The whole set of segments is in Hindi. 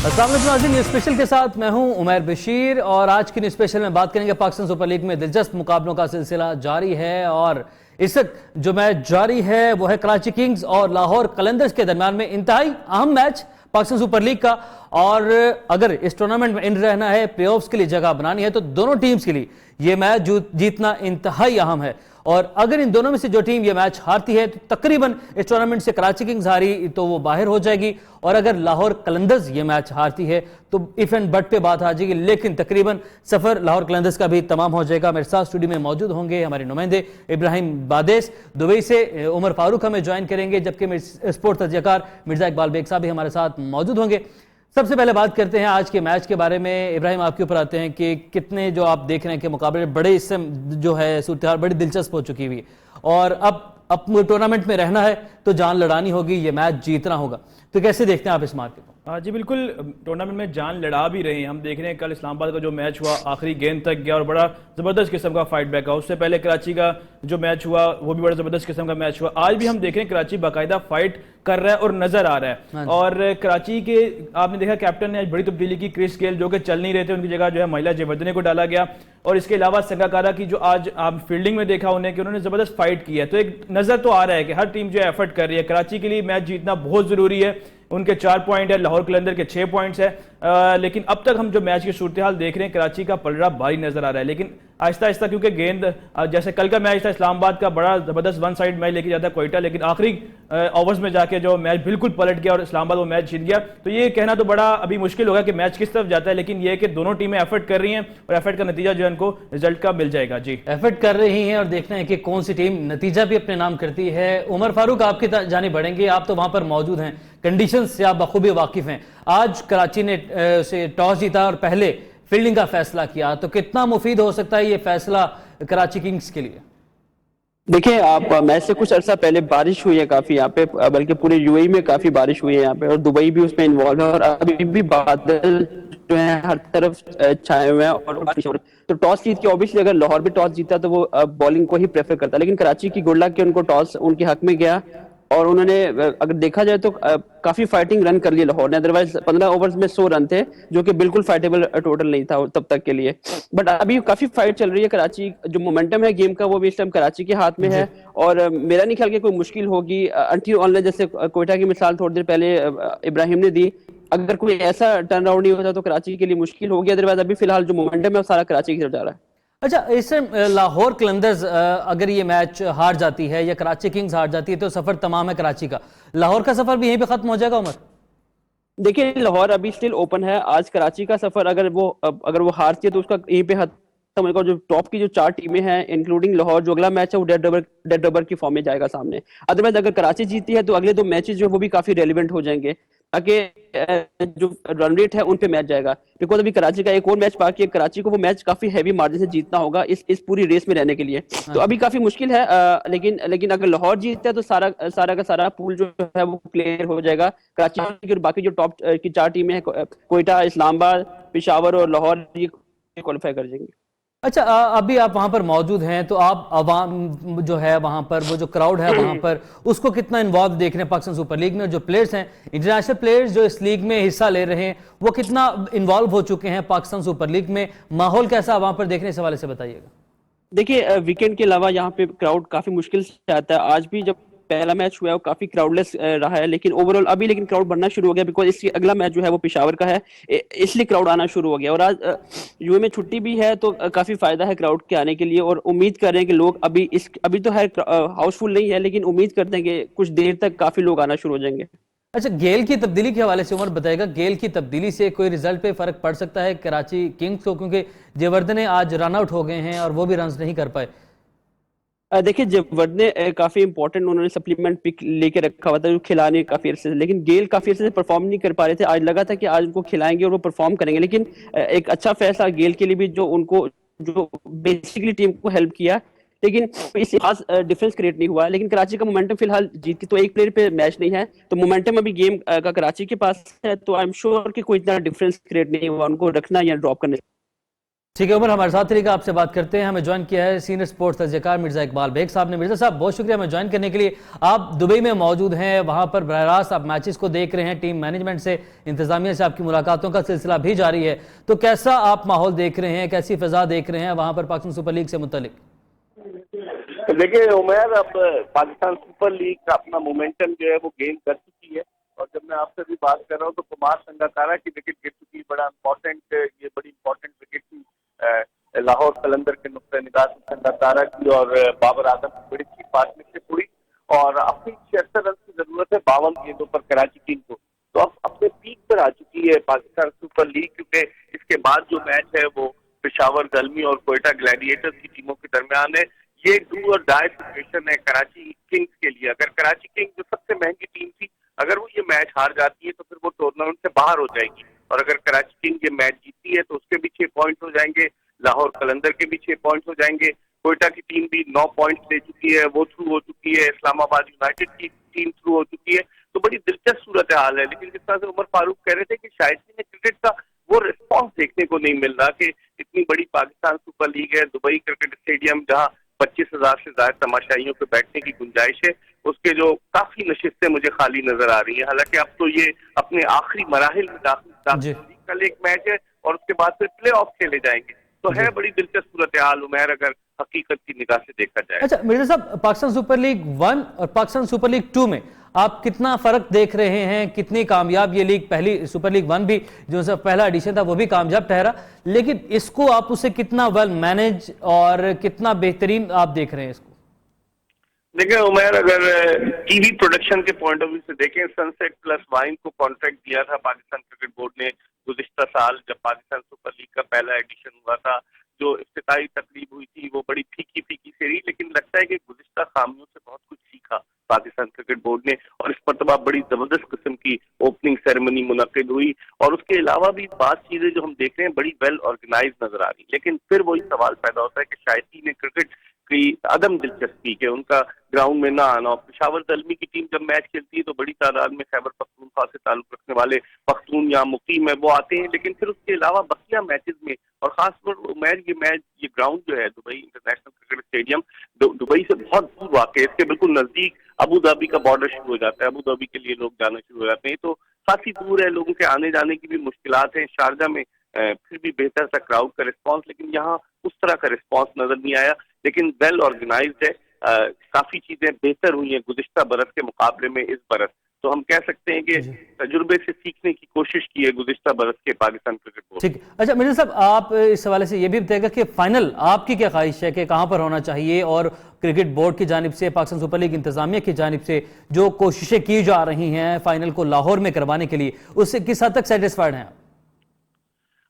अस्सलाम वालेकुम नाज़रीन, न्यूज़ स्पेशल के साथ मैं हूं उमैर बशीर और आज की न्यूज़ स्पेशल में बात करेंगे पाकिस्तान सुपर लीग में दिलचस्प मुकाबलों का सिलसिला जारी है। और इस वक्त जो मैच जारी है वो है कराची किंग्स और लाहौर कलंदर्स के दरमियान में इंतहाई अहम मैच पाकिस्तान सुपर लीग का। और अगर इस टूर्नामेंट में इन रहना है, प्लेऑफ्स के लिए जगह बनानी है, तो दोनों टीम्स के लिए यह मैच जीतना इंतहाई अहम है। और अगर इन दोनों में से जो टीम ये मैच हारती है तो तकरीबन इस टूर्नामेंट से कराची किंग्स हारी तो वो बाहर हो जाएगी, और अगर लाहौर कलंदर्स ये मैच हारती है तो इफ एंड बट पे बात आ जाएगी, लेकिन तकरीबन सफर लाहौर कलंदर्स का भी तमाम हो जाएगा। मेरे साथ स्टूडियो में मौजूद होंगे हमारे नुमाइंदे इब्राहिम बादेस, दुबई से उमर फारूक हमें ज्वाइन करेंगे, जबकि मेरे स्पोर्ट तजज़ियाकार मिर्जा इकबाल बेग साहब भी हमारे साथ मौजूद होंगे। सबसे पहले बात करते हैं आज के मैच के बारे में। इब्राहिम, आपके ऊपर आते हैं कि कितने जो आप देख रहे हैं कि मुकाबले बड़े इससे जो है सूरत हाल बड़ी दिलचस्प हो चुकी हुई, और अब टूर्नामेंट में रहना है तो जान लड़ानी होगी, ये मैच जीतना होगा। तो कैसे देखते हैं आप इस मार्के को? जी बिल्कुल, टूर्नामेंट में जान लड़ा भी रहे हैं। हम देख रहे हैं कल इस्लामाबाद का जो मैच हुआ आखिरी गेंद तक गया और बड़ा ज़बरदस्त किस्म का फाइट बैक हुआ। उससे पहले कराची का जो मैच हुआ वो भी बड़ा ज़बरदस्त किस्म का मैच हुआ। आज भी हम देख रहे हैं कराची बाकायदा फाइट कर रहा है और नजर आ रहा है। और कराची के आपने देखा कैप्टन ने आज बड़ी तब्दीली की, क्रिस गेल जो कि चल नहीं रहे थे उनकी जगह जो है महिला जयवर्धने को डाला गया। और इसके अलावा संगाकारा की जो आज आप फील्डिंग में देखा उन्हें कि उन्होंने ज़बरदस्त फाइट की है। तो एक नज़र तो आ रहा है कि हर टीम जो है एफर्ट कर रही है। कराची के लिए मैच जीतना बहुत ज़रूरी है, उनके 4 पॉइंट है, लाहौर कलंदर के 6 पॉइंट्स है। लेकिन अब तक हम जो मैच की सूरत हाल देख रहे हैं कराची का पलड़ा भारी नजर आ रहा है। लेकिन आहिस्ता आहिस्ता क्योंकि गेंद जैसे कल का मैच था इस्लामाबाद का बड़ा जबरदस्त वन साइड मैच लेके जाता है कोयटा, लेकिन आखिरी ओवर्स में जाके जो मैच बिल्कुल पलट गया और इस्लामाबाद वो मैच जीत गया। तो ये कहना तो बड़ा अभी मुश्किल होगा कि मैच किस तरफ जाता है, लेकिन ये कि दोनों टीमें एफर्ट कर रही हैं और एफर्ट का नतीजा जो है उनको रिजल्ट का मिल जाएगा। जी एफर्ट कर रही हैं और देखना है कि कौन सी टीम नतीजा भी अपने नाम करती है। उमर फारूक, आपकी जाने बढ़ेंगे, आप तो वहां पर मौजूद हैं, कंडीशन से आप बखूबी वाकिफ हैं। आज कराची ने से टॉस जीता और पहले फील्डिंग का फैसला किया, तो कितना मुफीद हो सकता है ये फैसला कराची किंग्स के लिए? देखिए, आप मैच से कुछ अरसा पहले बारिश हुई है काफी यहाँ पे, बल्कि पूरे यूएई में काफी बारिश हुई है यहाँ पे, और दुबई भी उसमें इन्वॉल्व है, और अभी भी बादल जो है हर तरफ छाए हुए हैं। और तो टॉस जीत के ऑब्वियसली अगर लाहौर भी टॉस जीता तो वो बॉलिंग को ही प्रेफर करता, लेकिन कराची की गुड लक के उनको टॉस उनके हक में गया और उन्होंने अगर देखा जाए तो काफी फाइटिंग रन कर लिए लाहौर ने। अदरवाइज 15 ओवर्स में 100 रन थे, जो कि बिल्कुल फाइटेबल टोटल नहीं था तब तक के लिए। बट अभी काफी फाइट चल रही है। कराची जो मोमेंटम है गेम का वो भी इस टाइम कराची के हाथ में है, और मेरा नहीं ख्याल कि कोई मुश्किल होगी अंटिल ऑनलाइन, जैसे कोयटा की मिसाल थोड़ी देर पहले इब्राहिम ने दी। अगर कोई ऐसा टर्न अराउंड नहीं होता तो कराची के लिए मुश्किल होगी। अदरवाइज अभी फिलहाल जो मोमेंटम है वो सारा कराची की तरफ जा रहा है। अच्छा, इससे लाहौर कलंदर्स अगर ये मैच हार जाती है या कराची किंग्स हार जाती है तो सफर तमाम है कराची का, लाहौर का सफर भी यहीं पे खत्म हो जाएगा उमर? देखिए, लाहौर अभी स्टिल ओपन है। आज कराची का सफर अगर वो हारती है तो उसका यहीं पे खत्म होगा। जो टॉप की जो 4 टीमें हैं इंक्लूडिंग लाहौर, जो अगला मैच है वो डेड ओवर की फॉर्म में जाएगा सामने। अदरवाइज अगर कराची जीती है तो अगले 2 मैचेस जो है वो भी काफी रेलिवेंट हो जाएंगे, ताकि जो रन रेट है उन पे मैच जाएगा। बिकॉज अभी कराची का एक और मैच बाकी है, कराची को वो मैच काफी हैवी मार्जिन से जीतना होगा इस पूरी रेस में रहने के लिए। तो अभी काफी मुश्किल है, लेकिन अगर लाहौर जीतता है तो सारा का सारा पूल जो है वो क्लियर हो जाएगा। कराची और बाकी जो टॉप की 4 टीमें हैं, कोयटा, इस्लामाबाद, पेशावर और लाहौर, ये क्वालिफाई कर जाएंगे। अच्छा, अभी आप वहां पर मौजूद हैं तो आप अवाम जो है वहां पर, वो जो क्राउड है वहां पर, उसको कितना इन्वॉल्व देख रहे हैं पाकिस्तान सुपर लीग में? जो प्लेयर्स हैं, इंटरनेशनल प्लेयर्स जो इस लीग में हिस्सा ले रहे हैं, वो कितना इन्वॉल्व हो चुके हैं पाकिस्तान सुपर लीग में? माहौल कैसा वहां पर देखने, इस हवाले से बताइएगा। देखिए, वीकेंड के अलावा यहाँ पे क्राउड काफी मुश्किल से आता है। आज भी जब पहला मैच हुआ है वो काफी क्राउडलेस रहा है, लेकिन ओवरऑल अभी लेकिन क्राउड बढ़ना शुरू हो गया, बिकॉज इसकी अगला मैच जो है वो पेशावर का है, इसलिए क्राउड आना शुरू हो गया। और आज यूए में छुट्टी भी है तो काफी फायदा है क्राउड के आने के लिए। और उम्मीद कर रहे हैं कि लोग अभी तो है हाउसफुल नहीं है, लेकिन उम्मीद करते हैं कि कुछ देर तक काफी लोग आना शुरू हो जाएंगे। अच्छा, गेल की तब्दीली के हवाले से उमर बताएगा, गेल की तब्दीली से कोई रिजल्ट पे फर्क पड़ सकता है कराची किंग्स को? क्योंकि जयवर्धने आज रन आउट हो गए हैं और वो भी रन नहीं कर पाए। देखिए, जयवर्धने काफी इंपॉर्टेंट उन्होंने सप्लीमेंट पिक लेके रखा हुआ था जो खिलाने काफी अरसे से, लेकिन गेल काफी अरसे से परफॉर्म नहीं कर पा रहे थे। आज लगा था कि आज उनको खिलाएंगे और वो परफॉर्म करेंगे, लेकिन एक अच्छा फैसला गेल के लिए भी, जो उनको जो बेसिकली टीम को हेल्प किया, लेकिन इससे खास डिफरेंस क्रिएट नहीं हुआ। लेकिन कराची का मोमेंटम फिलहाल जीत की तो एक प्लेयर पे मैच नहीं है, तो मोमेंटम अभी गेम का कराची के पास है, तो आई एम श्योर कि कोई इतना डिफरेंस क्रिएट नहीं हुआ उनको रखना या ड्रॉप करने। ठीक है उमर, हमारे साथ रहेगा, आपसे बात करते हैं। हमें ज्वाइन किया है सीनियर स्पोर्ट्स तजज़ियाकार मिर्जा इकबाल बेग साहब ने। मिर्जा साहब बहुत शुक्रिया हमें ज्वाइन करने के लिए। आप दुबई में मौजूद हैं, वहां पर बरह रास्त आप मैचेस को देख रहे हैं, टीम मैनेजमेंट से, इंतजामिया से आपकी मुलाकातों का सिलसिला भी जारी है, तो कैसा आप माहौल देख रहे हैं, कैसी फिजा देख रहे हैं वहां पर पाकिस्तान सुपर लीग से मुतलिक? देखिए उमर, अब पाकिस्तान सुपर लीग का अपना मोमेंटम जो है वो गेन कर चुकी है। और जब मैं आपसे भी बात कर रहा हूँ तो कुमार संगकारा की विकेट गिर चुकी है। ये बड़ी इंपॉर्टेंट विकेट थी लाहौर कलंदर के नुक्ते निगाह से संगकारा की, और बाबर आजम की बड़ी अच्छी पार्टनरशिप हुई। और अपनी 76 रन की जरूरत है 52 गेंदों पर कराची किंग को। तो अब अपने पीक पर आ चुकी है पाकिस्तान सुपर लीग, क्योंकि इसके बाद जो मैच है वो पेशावर ज़ल्मी और कोयटा ग्लैडिएटर्स की टीमों के दरमियान है। ये डू और डाई सिचुएशन है कराची किंग्स के लिए। अगर कराची किंग्स जो सबसे महंगी टीम थी, अगर वो ये मैच हार जाती है तो फिर वो टूर्नामेंट से बाहर हो जाएगी। और अगर कराची किंग ये मैच जीतती है तो उसके भी 6 पॉइंट हो जाएंगे, लाहौर कलंदर के भी 6 पॉइंट हो जाएंगे, कोयटा की टीम भी 9 पॉइंट ले चुकी है, वो थ्रू हो चुकी है, इस्लामाबाद यूनाइटेड की टीम थ्रू हो चुकी है। तो बड़ी दिलचस्प सूरत हाल है। लेकिन जिस तरह से उमर फारूक कह रहे थे कि शायद में क्रिकेट का वो रिस्पॉन्स देखने को नहीं मिल रहा कि इतनी बड़ी पाकिस्तान सुपर लीग है, दुबई क्रिकेट स्टेडियम जहां 25,000 से ज्यादा तमाशाइयों के बैठने की गुंजाइश है, उसके जो काफी नशिस्तें मुझे खाली नजर आ रही है। हालांकि अब तो ये अपने आखिरी मराहिल में दाखिल, कल एक मैच है और उसके बाद फिर प्ले ऑफ खेले जाएंगे। तो है बड़ी दिलचस्प सूरत हाल उमर, अगर हकीकत की निगाह से देखा जाए। अच्छा मिर्जा साहब, पाकिस्तान सुपर लीग 1 और पाकिस्तान सुपर लीग 2 में आप कितना फर्क देख रहे हैं? कितनी कामयाब ये लीग, पहली सुपर लीग 1 भी जो सब पहला एडिशन था वो भी कामयाब ठहरा, लेकिन इसको आप उसे कितना वेल मैनेज और कितना बेहतरीन आप देख रहे हैं इसको? देखिए उमर, अगर टीवी प्रोडक्शन के पॉइंट ऑफ व्यू से देखें, सनसेट प्लस वाइन को कॉन्ट्रैक्ट दिया था पाकिस्तान क्रिकेट बोर्ड ने गुज़िश्ता साल जब पाकिस्तान सुपर लीग का पहला एडिशन हुआ था। जो इफ्तिताई तकरीब हुई थी वो बड़ी फीकी फीकी से रही, लेकिन लगता है कि गुज़िश्ता खामियों से बहुत कुछ सीखा पाकिस्तान क्रिकेट बोर्ड ने, और इस मरतबा बड़ी जबरदस्त किस्म की ओपनिंग सेरेमनी मुनक्किद हुई। और उसके अलावा भी बात चीजें जो हम देख रहे हैं बड़ी वेल ऑर्गेनाइज नजर आ रही। लेकिन फिर वही सवाल पैदा होता है कि शायद ने क्रिकेट की अदम दिलचस्पी के उनका ग्राउंड में ना आना। पेशावर ज़ल्मी की टीम जब मैच खेलती है तो बड़ी तादाद में खैबर पख्तूनख्वा से ताल्लुक रखने वाले पख्तून या मुकीम है वो आते हैं, लेकिन फिर उसके अलावा बकिया मैचेस में, और खासतौर ये ग्राउंड जो है Dubai international cricket stadium Dubai से बहुत दूर वाक़ है। इसके बिल्कुल नजदीक अबू धाबी का बॉर्डर शुरू हो जाता है, अबू धाबी के लिए लोग जाना शुरू हो जाते हैं, तो काफी दूर है, लोगों के आने जाने की भी मुश्किलात हैं। शारजा में फिर भी बेहतर सा क्राउड का रिस्पांस, लेकिन यहाँ उस तरह का रिस्पांस नजर नहीं आया। लेकिन वेल ऑर्गेनाइज्ड है, काफी चीजें बेहतर हुई हैं गुज़िश्ता बरस के मुकाबले में इस बरस। तो हम कह सकते हैं कि तजुर्बे से सीखने की कोशिश की है गुज़िश्ता बरस के पाकिस्तान क्रिकेट बोर्ड। ठीक। अच्छा मिर्जा साहब, आप इस हवाले से ये भी बताएगा कि फाइनल आपकी क्या ख्वाहिश है कि कहां पर होना चाहिए, और क्रिकेट बोर्ड की जानिब से, पाकिस्तान सुपर लीग इंतजामिया की जानिब से जो कोशिशें की जा रही हैं फाइनल को लाहौर में करवाने के लिए, उससे किस हद तक सेटिस्फाइड हैं?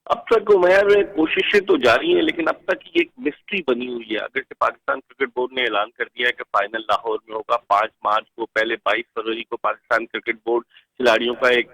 अब तक उमर कोशिशें तो जारी हैं, लेकिन अब तक ये एक मिस्ट्री बनी हुई है। अगर से पाकिस्तान क्रिकेट बोर्ड ने ऐलान कर दिया है कि फाइनल लाहौर में होगा 5 मार्च को, पहले 22 फरवरी को पाकिस्तान क्रिकेट बोर्ड खिलाड़ियों का एक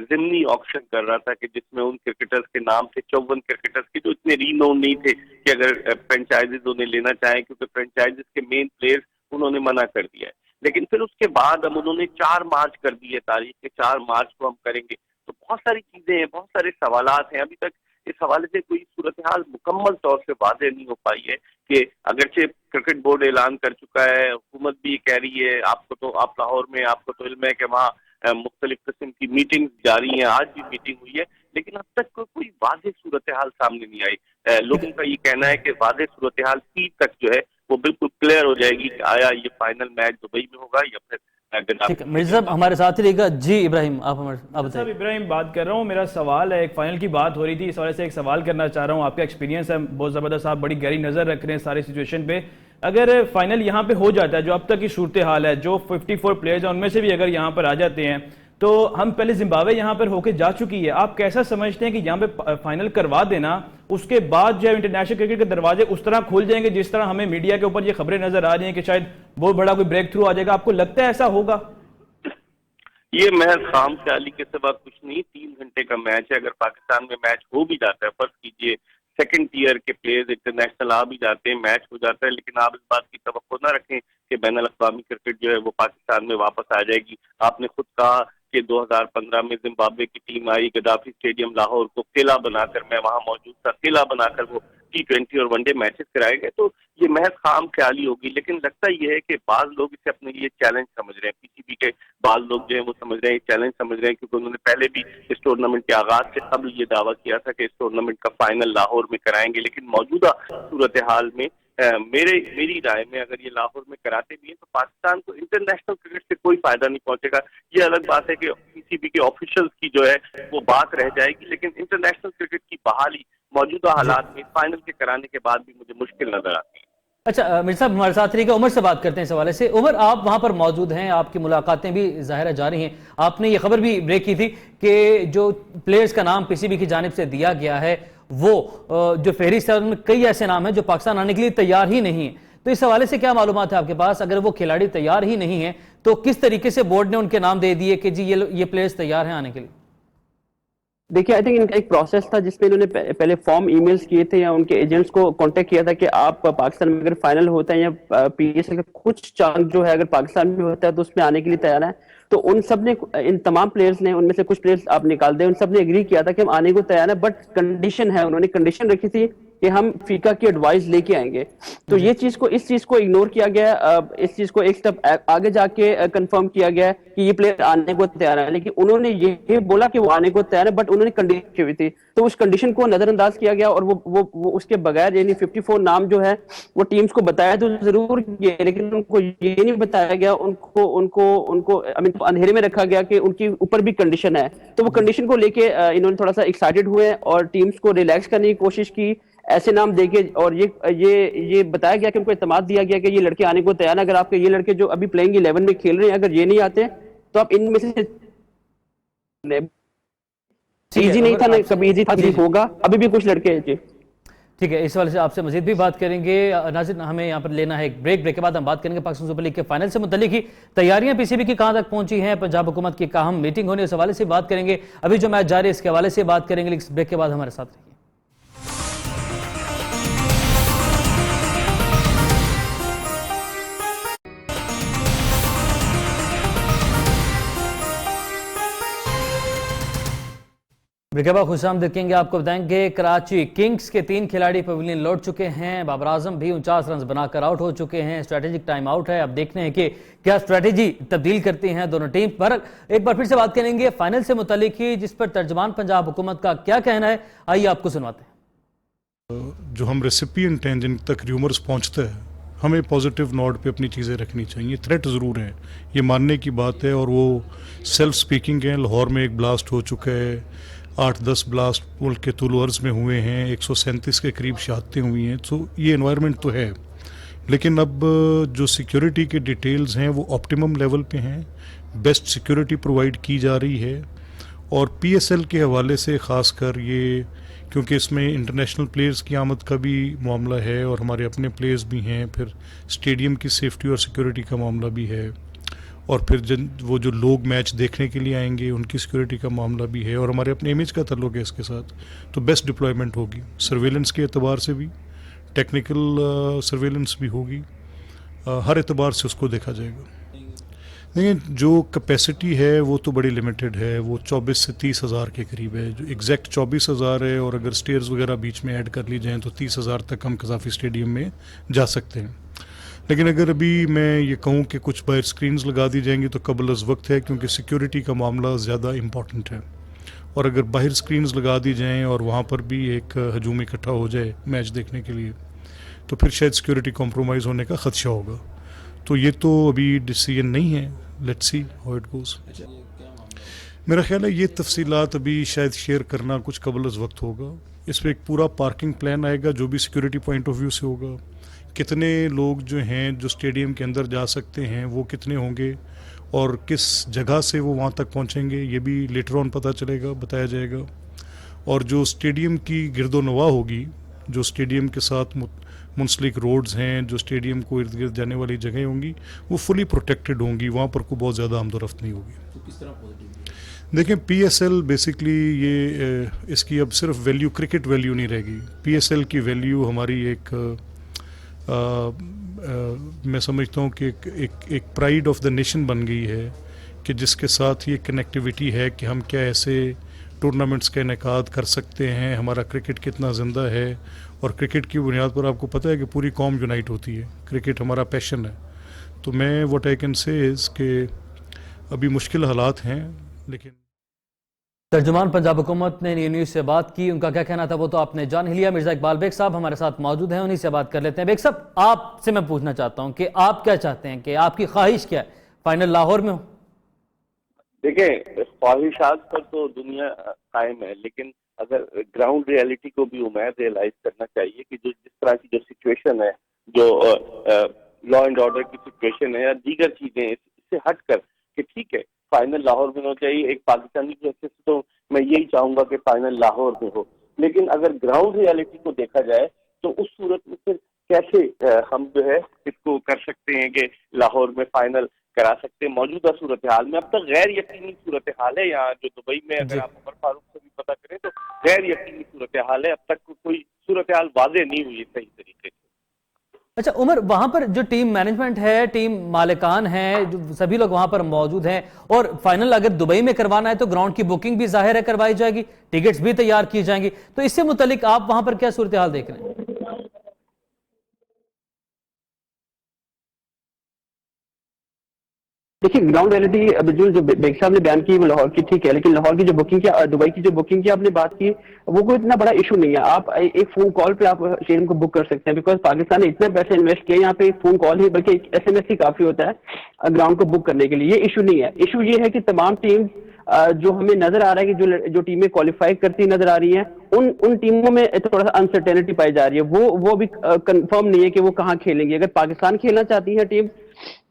जिमनी ऑक्शन कर रहा था कि जिसमें उन क्रिकेटर्स के नाम थे, 54 क्रिकेटर्स के जो इतने रीनोन नहीं थे कि अगर फ्रेंचाइजीज उन्हें लेना चाहें, क्योंकि फ्रेंचाइजीज के मेन प्लेयर्स उन्होंने मना कर दिया है। लेकिन फिर उसके बाद अब उन्होंने 4 मार्च कर दी है तारीख के, 4 मार्च को हम करेंगे। तो बहुत सारी चीजें हैं, बहुत सारे सवालात हैं। अभी तक इस हवाले से कोई सूरत हाल मुकम्मल तौर से वाज़ेह नहीं हो पाई है कि अगरचे क्रिकेट बोर्ड ऐलान कर चुका है, हुकूमत भी कह रही है, आपको तो आप लाहौर में आपको तो इल्म है कि वहाँ मुख्तलिफ किस्म की मीटिंग जारी हैं, आज भी मीटिंग हुई है, लेकिन अब तक कोई वाज़ेह सूरत हाल सामने नहीं आई। लोगों का ये कहना है कि वाज़ेह सूरत हाल ईद तक जो है वो बिल्कुल क्लियर हो जाएगी कि आया ये फाइनल मैच दुबई में होगा या फिर। ठीक है मिर्जा साहब, हमारे साथ ही रहेगा। जी इब्राहिम, आप बताइए। इब्राहिम बात कर रहा हूँ, मेरा सवाल है, एक फाइनल की बात हो रही थी, इस वजह से एक सवाल करना चाह रहा हूँ। आपका एक्सपीरियंस है बहुत ज़बरदस्त, आप बड़ी गहरी नज़र रख रहे हैं सारी सिचुएशन पे। अगर फाइनल यहाँ पे हो जाता है, जो अब तक की सूरत हाल है, जो 54 प्लेयर्स हैं उनमें से भी अगर यहाँ पर आ जाते हैं, तो हम पहले जिम्बाब्वे यहाँ पर होके जा चुकी है, आप कैसा समझते हैं कि यहाँ पे फाइनल करवा देना, उसके बाद जो है इंटरनेशनल क्रिकेट के दरवाजे उस तरह खुल जाएंगे जिस तरह हमें मीडिया के ऊपर ये खबरें नजर आ रही हैं कि शायद बहुत बड़ा कोई ब्रेक थ्रू आ जाएगा? आपको लगता है ऐसा होगा? ये महज खाम ख्याली के सिवा कुछ नहीं। 3 घंटे का मैच है, अगर पाकिस्तान में मैच हो भी जाता है, फर्ज कीजिए सेकंड टीयर के प्लेयर्स इंटरनेशनल आ भी जाते हैं, मैच हो जाता है, लेकिन आप इस बात की तवक्को ना रखें कि बैनुल अक़वामी क्रिकेट जो है वो पाकिस्तान में वापस आ जाएगी। आपने खुद कहा कि 2015 में जिम्बाब्वे की टीम आई, गद्दाफी स्टेडियम लाहौर को किला बनाकर, मैं वहां मौजूद था, किला बनाकर वो T20 और वनडे मैचेस कराए गए। तो ये महज खाम ख्याली होगी, लेकिन लगता ये है कि बाज लोग इसे अपने लिए चैलेंज समझ रहे हैं। पीसीबी के बाज लोग जो है वो समझ रहे हैं, चैलेंज समझ रहे हैं, क्योंकि उन्होंने पहले भी इस टूर्नामेंट के आगाज से कबल ये दावा किया था कि इस टूर्नामेंट का फाइनल लाहौर में कराएंगे। लेकिन मौजूदा सूरत हाल में मेरी राय में अगर ये लाहौर में कराते भी हैं तो पाकिस्तान को इंटरनेशनल क्रिकेट से कोई फायदा नहीं पहुंचेगा। ये अलग बात है कि पीसीबी के ऑफिशियल्स की जो है वो बात रह जाएगी, लेकिन इंटरनेशनल क्रिकेट की बहाली मौजूदा हालात में फाइनल के कराने के बाद भी मुझे मुश्किल नजर आती है। अच्छा मिर्जा साहब, हमारे साथ रहिएगा, उमर से बात करते हैं इस हवाले से। उमर, आप वहां पर मौजूद हैं, आपकी मुलाकातें भी ज़ाहिर है जारी हैं। आपने ये खबर भी ब्रेक की थी कि जो प्लेयर्स का नाम पीसीबी की जानिब से दिया गया है वो जो फहरिस्त है उनमें कई ऐसे नाम हैं जो पाकिस्तान आने के लिए तैयार ही नहीं है। तो इस हवाले से क्या मालूमात है आपके पास? अगर वो खिलाड़ी तैयार ही नहीं है तो किस तरीके से बोर्ड ने उनके नाम दे दिए कि जी ये प्लेयर्स तैयार हैं आने के लिए? देखिए, आई थिंक इनका एक प्रोसेस था जिसमें इन्होंने पहले फॉर्म ईमेल्स किए थे या उनके एजेंट्स को कांटेक्ट किया था कि आप पाकिस्तान में अगर फाइनल होता है या पीएसएल का कुछ चांस जो है अगर पाकिस्तान में होता है तो उसमें आने के लिए तैयार है। तो उन सब ने, इन तमाम प्लेयर्स ने, उनमें से कुछ प्लेयर्स आप निकाल दें, उन सब ने एग्री किया था कि हम आने को तैयार है, बट कंडीशन है, उन्होंने कंडीशन रखी थी कि हम फीका की एडवाइस लेके आएंगे। तो ये चीज को, इस चीज को इग्नोर किया गया, इस चीज को एक स्टेप आगे जाके कंफर्म किया गया कि ये प्लेयर आने को तैयार है। लेकिन उन्होंने ये बोला कि वो आने को तैयार है, बट उन्होंने कंडीशन की हुई थी, तो उस कंडीशन को नजरअंदाज किया गया और वो उसके बगैर, यानी 54 नाम जो है वो टीम्स को बताया तो जरूर गया, लेकिन उनको ये नहीं बताया गया, उनको अंधेरे में रखा गया कि उनकी ऊपर भी कंडीशन है। तो वो कंडीशन को लेके इन्होंने थोड़ा सा एक्साइटेड हुए और टीम्स को रिलैक्स करने की कोशिश की, ऐसे नाम देके, और ये बताया गया कि उनको इत्मीनान दिया गया कि ये लड़के आने को तैयार है। अगर आपके ये लड़के जो अभी प्लेइंग 11 में खेल रहे हैं अगर ये नहीं आते तो आप इनमें से इजी नहीं था ना, कभी इजी था, होगा, अभी भी कुछ लड़के हैं जी। ठीक है, इस वाले से आपसे मजीद भी बात करेंगे। नाज़रीन, हमें यहाँ पर लेना है एक ब्रेक के बाद हम बात करेंगे पाकिस्तान सुपर लीग के फाइनल से मुतल्लिक ही तैयारियां पीसीबी की कहां तक पहुंची हैं, पंजाब हुकूमत की अहम मीटिंग होने, इस हवाले से बात करेंगे। अभी जो मैच जारी है इसके हवाले से बात करेंगे, लेकिन ब्रेक के बाद हमारे साथ रहिए। ब्रेकबा खुशामदीद देखेंगे। आपको बताएंगे कराची किंग्स के 3 खिलाड़ी पवेलियन लौट चुके हैं। बाबर आजम भी 49 रन बनाकर आउट हो चुके हैं। स्ट्रेटेजिक टाइम आउट है, अब देखते हैं कि क्या स्ट्रेटेजी तब्दील करती हैं दोनों टीम। पर एक बार फिर से बात करेंगे फाइनल से मुतालिक ही, जिस पर तर्जमान पंजाब हुकूमत का क्या कहना है, आइए आपको सुनवाते हैं। जो हम रेसिपिएंट हैं जिन तक र्यूमर्स पहुंचते हैं, हमें पॉजिटिव नोट पे अपनी चीज़ें रखनी चाहिए। थ्रेट ज़रूर है, ये मानने की बात है, और वो सेल्फ स्पीकिंग है। लाहौर में एक ब्लास्ट हो चुका है, 8-10 ब्लास्ट मुल्क के तुल अर्ज़ में हुए हैं, 137 के करीब शहादतें हुई हैं। तो ये एनवायरनमेंट तो है, लेकिन अब जो सिक्योरिटी के डिटेल्स हैं वो ऑप्टिमम लेवल पे हैं, बेस्ट सिक्योरिटी प्रोवाइड की जा रही है। और पीएसएल के हवाले से ख़ासकर ये, क्योंकि इसमें इंटरनेशनल प्लेयर्स की आमद का भी मामला है और हमारे अपने प्लेयर्स भी हैं, फिर स्टेडियम की सेफ्टी और सिक्योरिटी का मामला भी है, और फिर वो जो लोग मैच देखने के लिए आएंगे उनकी सिक्योरिटी का मामला भी है, और हमारे अपने इमेज का ताल्लुक है इसके साथ। तो बेस्ट डिप्लॉयमेंट होगी, सर्वेलेंस के एतबार से भी, टेक्निकल सर्वेलेंस भी होगी, हर एतबार से उसको देखा जाएगा। लेकिन जो कैपेसिटी है वो तो बड़ी लिमिटेड है, वो 24 से 30 हज़ार के करीब है, जो एग्जैक्ट 24 हज़ार है, और अगर स्टेयर्स वगैरह बीच में ऐड कर ली जाएँ तो 30 हज़ार तक हम कज़ाफ़ी स्टेडियम में जा सकते हैं। लेकिन अगर अभी मैं ये कहूँ कि कुछ बाहर स्क्रीन्स लगा दी जाएंगी तो कबल अज़ वक्त है, क्योंकि सिक्योरिटी का मामला ज़्यादा इम्पॉर्टेंट है। और अगर बाहर स्क्रीन्स लगा दी जाएँ और वहाँ पर भी एक हजूम इकट्ठा हो जाए मैच देखने के लिए, तो फिर शायद सिक्योरिटी कॉम्प्रोमाइज़ होने का ख़दशा होगा। तो ये तो अभी डिसीजन नहीं है, let's see how it goes. मेरा ख्याल है ये तफसीलात अभी शायद शेयर करना कुछ कबल अज़ वक्त होगा। इस पर एक पूरा पार्किंग प्लान आएगा जो भी सिक्योरिटी पॉइंट ऑफ व्यू से होगा, कितने लोग जो हैं जो स्टेडियम के अंदर जा सकते हैं वो कितने होंगे, और किस जगह से वो वहाँ तक पहुँचेंगे ये भी लेटर ऑन पता चलेगा, बताया जाएगा। और जो स्टेडियम की गिरदोनवा होगी, जो स्टेडियम के साथ मुंसलिक रोड्स हैं, जो स्टेडियम को इर्द गिर्द जाने वाली जगह होंगी, वो फुली प्रोटेक्टेड होंगी, वहाँ पर कोई बहुत ज़्यादा आमदोरफ्त नहीं होगी। तो किस तरह पॉजिटिव? देखें, पीएसएल बेसिकली ये इसकी अब सिर्फ वैल्यू, क्रिकेट वैल्यू नहीं रहेगी। पीएसएल की वैल्यू हमारी एक मैं समझता हूँ कि एक प्राइड ऑफ द नेशन बन गई है कि जिसके साथ ये कनेक्टिविटी है कि हम क्या ऐसे टूर्नामेंट्स का इनेकाद कर सकते हैं, हमारा क्रिकेट कितना ज़िंदा है। और क्रिकेट की बुनियाद पर आपको पता है कि पूरी कौम यूनाइट होती है, क्रिकेट हमारा पैशन है। तो मैं what I can say is कि अभी मुश्किल हालात हैं, लेकिन तर्जुमान पंजाब हुकूमत ने न्यूज़ से बात की, उनका क्या कहना था वो तो आपने जान ही लिया। मिर्जा इकबाल बेग साहब हमारे साथ मौजूद हैं, उन्हीं से बात कर लेते हैं। बेग साहब, आपसे मैं पूछना चाहता हूं कि आप क्या चाहते हैं, कि आपकी ख्वाहिश क्या है, फाइनल लाहौर में हो? देखिए, ख्वाहिशात पर तो दुनिया कायम है, लेकिन अगर ग्राउंड रियलिटी को भी उम्मीद रियलाइज करना चाहिए कि जो जिस तरह की जो सिचुएशन है, जो लॉ एंड ऑर्डर की सिचुएशन है या दीगर चीजें, इससे हटकर कि ठीक है फाइनल लाहौर में होना चाहिए। एक पाकिस्तानी की हैसियत से तो मैं यही चाहूंगा कि फाइनल लाहौर में हो, लेकिन अगर ग्राउंड रियलिटी को देखा जाए तो उस सूरत में फिर कैसे हम जो है इसको कर सकते हैं कि लाहौर में फाइनल करा सकते हैं। मौजूदा सूरत हाल में अब तक गैर यकीनी सूरत हाल है। यहाँ जो दुबई में अगर आप उमर फारूक से भी पता करें तो गैर यकीनी सूरत हाल है, अब तक कोई सूरत हाल वाज़ेह नहीं हुई सही तरीके से। अच्छा उमर, वहां पर जो टीम मैनेजमेंट है, टीम मालिकान है, जो सभी लोग वहां पर मौजूद हैं, और फाइनल अगर दुबई में करवाना है तो ग्राउंड की बुकिंग भी जाहिर है करवाई जाएगी, टिकट्स भी तैयार की जाएंगी, तो इससे मुतालिक आप वहां पर क्या सूरत हाल देख रहे हैं? देखिए, ग्राउंड रियलिटी अब जो बेग साहब ने बयान की वो लाहौर की ठीक है, लेकिन लाहौर की जो बुकिंग की, दुबई की जो बुकिंग की आपने बात की, वो कोई इतना बड़ा इशू नहीं है। आप एक फोन कॉल पे आप स्टेडियम को बुक कर सकते हैं, बिकॉज पाकिस्तान ने इतने पैसे इन्वेस्ट किए, यहाँ पे एक फोन कॉल ही बल्कि एक SMS ही काफी होता है ग्राउंड को बुक करने के लिए। ये इशू नहीं है। इशू ये है कि तमाम टीम जो हमें नजर आ रहा है कि जो टीमें क्वालिफाई करती नजर आ रही हैं, उन टीमों में थोड़ा सा अनसर्टेनिटी पाई जा रही है। वो भी कंफर्म नहीं है कि वो कहाँ खेलेंगे। अगर पाकिस्तान खेलना चाहती है टीम,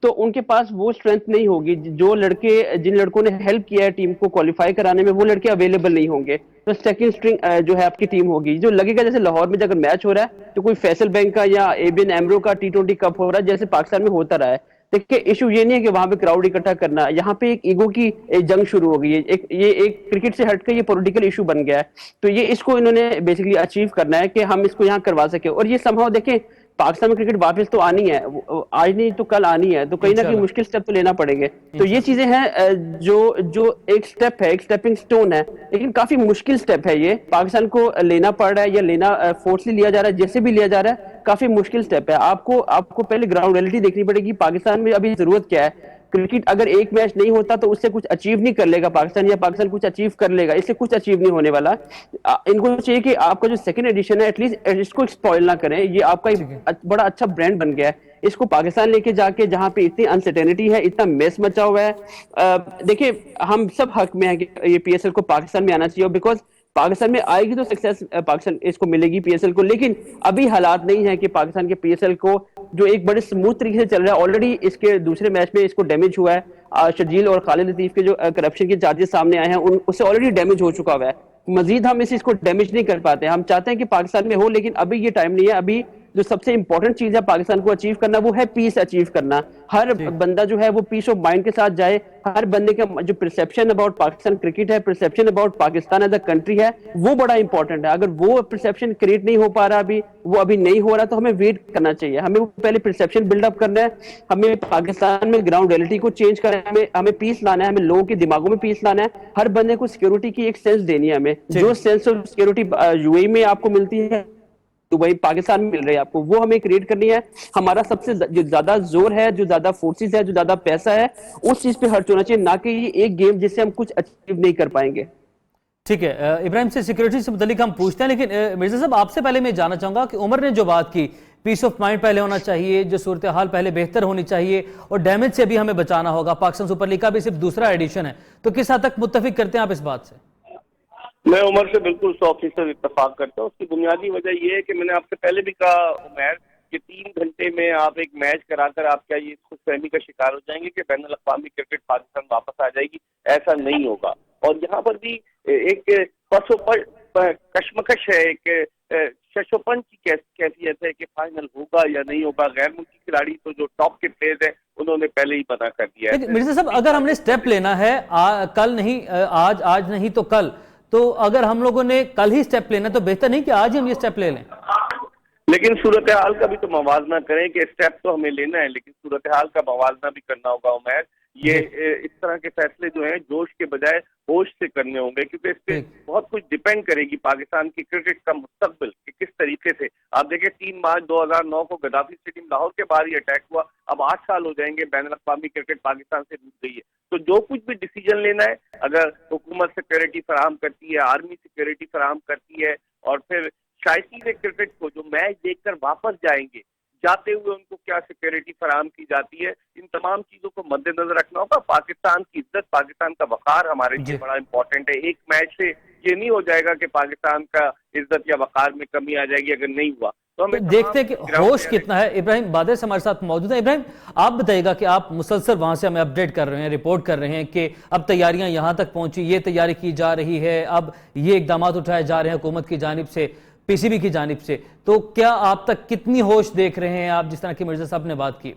तो उनके पास वो स्ट्रेंथ नहीं होगी। जिन लड़कों ने हेल्प किया है टीम को क्वालिफाई कराने में, वो लड़के अवेलेबल नहीं होंगे। तो सेकंड स्ट्रिंग जो है आपकी टीम होगी, जो लगेगा जैसे लाहौर में अगर मैच हो रहा है तो कोई फैसल बैंक का या ABN AMRO का T20 कप हो रहा है, जैसे पाकिस्तान में होता रहा है। देखिए, इशू ये नहीं है कि वहां पे क्राउड इकट्ठा करना, यहाँ पे एक ईगो की एक जंग शुरू हो गई है। ये एक क्रिकेट से हटकर ये पॉलिटिकल इशू बन गया है। तो ये इसको इन्होंने बेसिकली अचीव करना है कि हम इसको यहाँ करवा सके। और ये समहाउ देखें, पाकिस्तान में क्रिकेट वापस तो आनी है, आज नहीं तो कल आनी है, तो कहीं ना कहीं मुश्किल स्टेप तो लेना पड़ेंगे। तो ये चीजें हैं जो एक स्टेप है, एक स्टेपिंग स्टोन है, लेकिन काफी मुश्किल स्टेप है। ये पाकिस्तान को लेना पड़ रहा है या लेना फोर्सली लिया जा रहा है, जैसे भी लिया जा रहा है, काफी मुश्किल स्टेप है। आपको पहले ग्राउंड रियलिटी देखनी पड़ेगी, पाकिस्तान में अभी जरूरत क्या है। क्रिकेट अगर एक मैच नहीं होता तो उससे कुछ अचीव नहीं कर लेगा पाकिस्तान, या पाकिस्तान कुछ अचीव कर लेगा, इससे कुछ अचीव नहीं होने वाला। इनको चाहिए कि आपका जो सेकंड एडिशन है एटलीस्ट इसको स्पॉइल ना करें। ये आपका एक बड़ा अच्छा ब्रांड बन गया है, इसको पाकिस्तान लेके जाके जहां पे इतनी अनसर्टेनिटी है, इतना मेस मचा हुआ है। देखिए, हम सब हक में है कि ये PSL को पाकिस्तान में आना चाहिए, बिकॉज पाकिस्तान में आएगी तो सक्सेस पाकिस्तान इसको मिलेगी PSL को। लेकिन अभी हालात नहीं है कि पाकिस्तान के PSL को, जो एक बड़े स्मूथ तरीके से चल रहा है, ऑलरेडी इसके दूसरे मैच में इसको डैमेज हुआ है। शर्जील और खालिद लतीफ के जो करप्शन के चार्जेस सामने आए हैं, उससे ऑलरेडी डैमेज हो चुका हुआ है। मजीद हम इसको डैमेज नहीं कर पाते। हम चाहते हैं कि पाकिस्तान में हो, लेकिन अभी ये टाइम नहीं है। अभी जो सबसे इंपॉर्टेंट चीज है पाकिस्तान को अचीव करना, वो है पीस अचीव करना। हर बंदा जो है वो पीस ऑफ माइंड के साथ जाए। हर बंदे का जो परसेप्शन अबाउट पाकिस्तान क्रिकेट है, perception about Pakistan as a country है, वो बड़ा इंपॉर्टेंट है। अगर वो परसेप्शन क्रिएट नहीं हो पा रहा, वो अभी नहीं हो रहा, तो हमें वेट करना चाहिए। हमें पहले परसेप्शन बिल्डअप करना है। हमें पाकिस्तान में ग्राउंड रियलिटी को चेंज करना है। हमें पीस लाना है, हमें लोगों के दिमागों में पीस लाना है। हर बंदे को सिक्योरिटी की एक सेंस देनी है हमें। जो सेंस ऑफ सिक्योरिटी UAE में आपको मिलती है, दुबई पाकिस्तान में मिल रही है आपको, वो हमें क्रिएट करनी है। हमारा सबसे जो ज्यादा जोर है, जो ज्यादा फोर्सेस है, जो ज्यादा पैसा है, उस चीज पे खर्च होना चाहिए, ना कि एक गेम जिससे हम कुछ अचीव नहीं कर पाएंगे। ठीक है, इब्राहिम से सिक्योरिटी से मुतालिक हम पूछते हैं, लेकिन मिर्जा साहब आपसे पहले मैं जानना चाहूंगा कि उमर ने जो बात की, पीस ऑफ माइंड पहले होना चाहिए, जो सूरत हाल पहले बेहतर होनी चाहिए, और डैमेज से भी हमें बचाना होगा। पाकिस्तान सुपर लीग का भी सिर्फ दूसरा एडिशन है, तो किस हद तक मुत्तफिक करते हैं आप इस बात से? मैं उमर से बिल्कुल 100% इत्तेफाक करता हूँ। उसकी बुनियादी वजह यह है कि मैंने आपसे पहले भी कहा उमर कि 3 घंटे में आप एक मैच कराकर आप क्या ये खुशफहमी का शिकार हो जाएंगे कि बैनुल अक़वामी क्रिकेट पाकिस्तान वापस आ जाएगी? ऐसा नहीं होगा। और यहाँ पर भी एक कशमकश है, एक शशोपन की कैफियत है कि फाइनल होगा या नहीं होगा। गैर मुल्की खिलाड़ी तो जो टॉप के प्लेयर्स हैं उन्होंने पहले ही पता कर दिया है। मिर्जा साहब, अगर हमने स्टेप लेना है कल नहीं, आज नहीं तो कल, तो अगर हम लोगों ने कल ही स्टेप लेना तो बेहतर नहीं कि आज ही हम ये स्टेप ले लें? लेकिन सूरत हाल का भी तो मवाजना करें कि स्टेप तो हमें लेना है, लेकिन सूरत हाल का मवाजना भी करना होगा उमर ये इस तरह के फैसले जो हैं जोश के बजाय होश से करने होंगे, क्योंकि इससे बहुत कुछ डिपेंड करेगी पाकिस्तान की क्रिकेट का मुस्तकबिल कि किस तरीके से। आप देखें 3 मार्च 2009 को गद्दाफी स्टेडियम लाहौर के बाहर ही अटैक हुआ, अब 8 साल हो जाएंगे, बैनुल अक़वामी क्रिकेट पाकिस्तान से रूठ गई है। तो जो कुछ भी डिसीजन लेना है, अगर हुकूमत सिक्योरिटी फराहम करती है, आर्मी सिक्योरिटी फराहम करती है, और फिर शायकीन क्रिकेट को जो मैच देखकर वापस जाएंगे, जाते हुए उनको क्या सिक्योरिटी फराहम की जाती है, इन तमाम चीजों को मद्देनजर रखना होगा। पाकिस्तान की इज्जत, पाकिस्तान का वकार हमारे लिए बड़ा इंपॉर्टेंट है। एक मैच से ये नहीं हो जाएगा कि पाकिस्तान का इज्जत या वकार में कमी आ जाएगी अगर नहीं हुआ तो हमें देखते हैं कि होश कितना है। इब्राहिम बादश हमारे साथ मौजूद है। इब्राहिम, आप बताइएगा कि आप मुसलसल वहां से हमें अपडेट कर रहे हैं, रिपोर्ट कर रहे हैं कि अब तैयारियां यहां तक पहुंची, ये तैयारी की जा रही है, अब ये इकदाम उठाए जा रहे हैं हुकूमत की जानिब से, पीसीबी की जानिब से, तो क्या आप तक कितनी होश देख रहे हैं आप, जिस तरह की मिर्जा साहब ने बात की?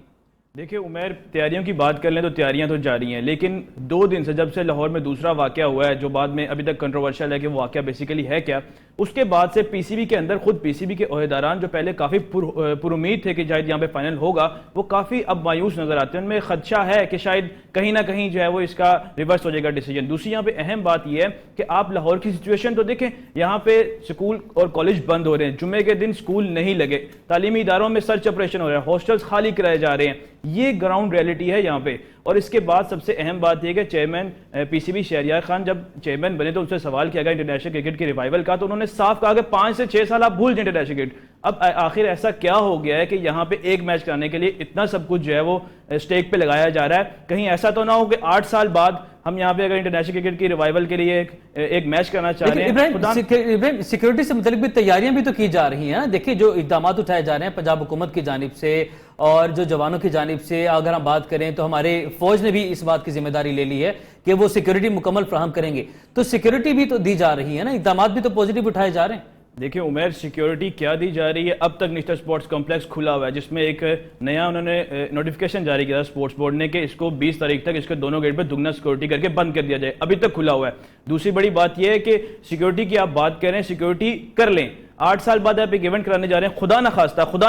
देखिए उमर, तैयारियों की बात कर लें तो तैयारियां तो जारी हैं, लेकिन 2 दिन से जब से लाहौर में दूसरा वाकया हुआ है, जो बाद में अभी तक कंट्रोवर्शियल है कि वो वाकया बेसिकली है क्या, उसके बाद से पीसीबी के अंदर खुद पीसीबी के ओहदेदारान जो पहले काफ़ी पुरुमीद थे कि शायद यहाँ पे फाइनल होगा, वो काफ़ी अब मायूस नजर आते हैं। उनमें खदशा है कि शायद कहीं ना कहीं जो है वो इसका रिवर्स हो जाएगा डिसीजन। दूसरी यहाँ पे अहम बात यह है कि आप लाहौर की सिचुएशन तो देखें, यहाँ पे स्कूल और कॉलेज बंद हो रहे हैं, जुम्मे के दिन स्कूल नहीं लगे, तालीमी इदारों में सर्च ऑपरेशन हो रहा है, हॉस्टल्स खाली कराए जा रहे हैं, ये ग्राउंड रियलिटी है यहाँ पे। और इसके बाद सबसे अहम बात यह कि चेयरमैन पीसीबी शहरियार खान जब चेयरमैन बने तो उनसे सवाल किया गया इंटरनेशनल क्रिकेट की रिवाइवल का, तो उन्होंने साफ कहा कि 5 से 6 साल आप भूल जाए इंटरनेशनल क्रिकेट। अब आखिर ऐसा क्या हो गया है कि यहाँ पे एक मैच कराने के लिए इतना सब कुछ जो है वो स्टेक पे लगाया जा रहा है? कहीं ऐसा तो ना हो कि 8 साल बाद हम यहाँ पे अगर इंटरनेशनल क्रिकेट की रिवाइवल के लिए एक मैच करना चाह रहे हैं। इब्राहिम, सिक्योरिटी से मुतालिक भी तैयारियां भी तो की जा रही हैं। देखिए जो इकदाम उठाए जा रहे हैं पंजाब हुकूमत की जानिब से और जो जवानों की जानिब से, अगर हम बात करें तो हमारे फौज ने भी इस बात की जिम्मेदारी ले ली है कि वो सिक्योरिटी मुकम्मल फ्राहम करेंगे, तो सिक्योरिटी भी तो दी जा रही है ना, इकदाम भी तो पॉजिटिव उठाए जा रहे हैं। देखिए उमर, सिक्योरिटी क्या दी जा रही है? अब तक निश्चित स्पोर्ट्स कॉम्प्लेक्स खुला हुआ है, जिसमें एक नया उन्होंने नोटिफिकेशन जारी किया स्पोर्ट्स बोर्ड ने कि इसको 20 तारीख तक इसके दोनों गेट पे दुगना सिक्योरिटी करके बंद कर दिया जाए, अभी तक खुला हुआ है। दूसरी बड़ी बात यह है कि सिक्योरिटी की आप बात कर रहे हैं, सिक्योरिटी कर लें, 8 साल बाद आप एक इवेंट कराने जा रहे हैं, खुदा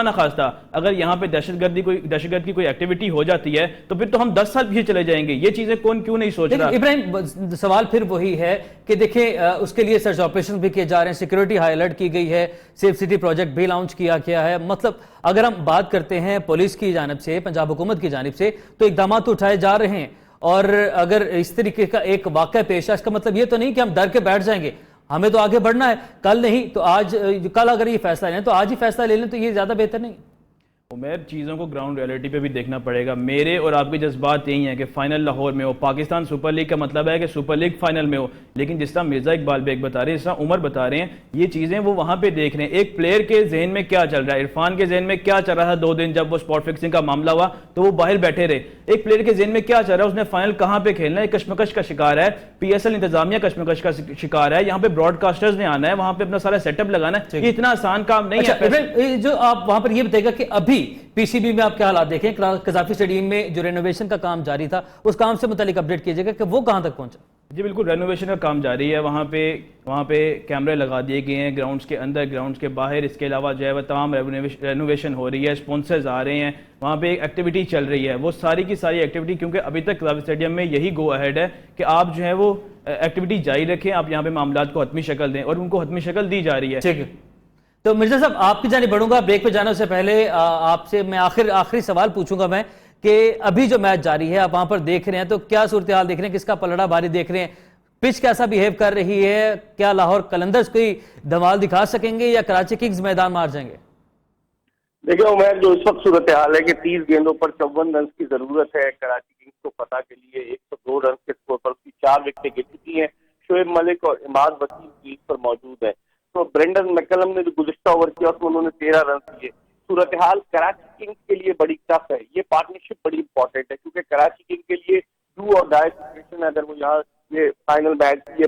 ना खास्ता अगर यहाँ पे दहशतगर्द की कोई एक्टिविटी हो जाती है तो फिर तो हम 10 साल पीछे चले जाएंगे। ये चीजें कौन क्यों नहीं सोच रहा? इब्राहिम, सवाल फिर वही है कि देखिए उसके लिए सर्च ऑपरेशन भी किए जा रहे हैं, सिक्योरिटी हाई अलर्ट की गई है, सेफ सिटी प्रोजेक्ट भी लॉन्च किया गया है। मतलब अगर हम बात करते हैं पुलिस की जानिब से, पंजाब हुकूमत की जानिब से, तो इकदाम उठाए जा रहे हैं। और अगर इस तरीके का एक वाकया पेश है, इसका मतलब ये तो नहीं कि हम डर के बैठ जाएंगे, हमें तो आगे बढ़ना है, कल नहीं तो आज, कल अगर ये फैसला लें तो आज ही फैसला ले लें, तो ये ज्यादा बेहतर नहीं? उमर, चीज़ों को ग्राउंड रियलिटी पे भी देखना पड़ेगा। मेरे और आपके जज्बात यही है कि फाइनल लाहौर में हो, पाकिस्तान सुपर लीग का मतलब है कि सुपर लीग फाइनल में हो, लेकिन जिस तरह मिर्जा इकबाल बेग बता रहे हैं, जिस तरह उमर बता रहे हैं, ये चीज़ें वो वहाँ पे देख रहे हैं। एक प्लेयर के जहन में क्या चल रहा है, इरफान के जहन में क्या चल रहा था 2 दिन जब वो स्पॉट फिक्सिंग का मामला हुआ तो वो बाहर बैठे रहे। एक प्लेयर के जहन में क्या चल रहा है, उसने फाइनल कहाँ पे खेलना है, कश्मकश का शिकार है, PSL इंतजामिया कश्मकश का शिकार है, यहाँ पे ब्रॉडकास्टर्स ने आना है, वहाँ पे अपना सारा सेटअप लगाना है, ये इतना आसान काम नहीं है। जो आप वहां पर ये बताएगा कि अभी पीसीबी में आप क्या हालात देखें, कजाफी स्टेडियम में जो रेनोवेशन का काम जारी था, उस काम से मुतालिक अपडेट कीजिएगा कि वो कहां तक पहुंचा? जी बिल्कुल, रेनोवेशन का काम जारी है, वहाँ पे कैमरे लगा दिए गए हैं ग्राउंड्स के अंदर, ग्राउंड्स के बाहर। इसके अलावा जो है वह तमाम रेनोवेशन हो रही है, स्पॉन्सर्स आ रहे हैं, वहाँ पे एक एक्टिविटी चल रही है, वो सारी की सारी एक्टिविटी, क्योंकि अभी तक कजाफी स्टेडियम में यही गो अहेड है कि आप जो है वो एक्टिविटी जारी रखें, आप यहाँ पे मामला को हतमी शक्ल दें, और उनको हतमी शक्ल दी जा रही है। ठीक है, तो मिर्जा साहब आपकी जानिब बढ़ूंगा, ब्रेक पे जाने से पहले आपसे मैं आखिरी सवाल पूछूंगा मैं कि अभी जो मैच जारी है आप वहां पर देख रहे हैं, तो क्या सूरत हाल देख रहे हैं, किसका पलड़ा भारी देख रहे हैं, पिच कैसा बिहेव कर रही है, क्या लाहौर कलंदर्स कोई धमाल दिखा सकेंगे या कराची किंग्स मैदान मार जाएंगे? देखिए उमर, जो इस वक्त सूरत हाल है कि 30 गेंदों पर 54 रन की जरूरत है कराची किंग्स को फतह के लिए। 102 रन के स्कोर पर उसकी 4 विकेटें गिर चुकी हैं। शोएब मलिक और इमाद वसीम क्रीज पर मौजूद है, तो ब्रेंडन मैकलम ने जो गुज़िश्ता ओवर किया उसमें उन्होंने 13 रन दिए। सूरत हाल कराची किंग्स के लिए बड़ी टफ है, ये पार्टनरशिप बड़ी इंपॉर्टेंट है, क्योंकि कराची किंग्स के लिए डू और डाई सिचुएशन है, अगर वो यहाँ ये फाइनल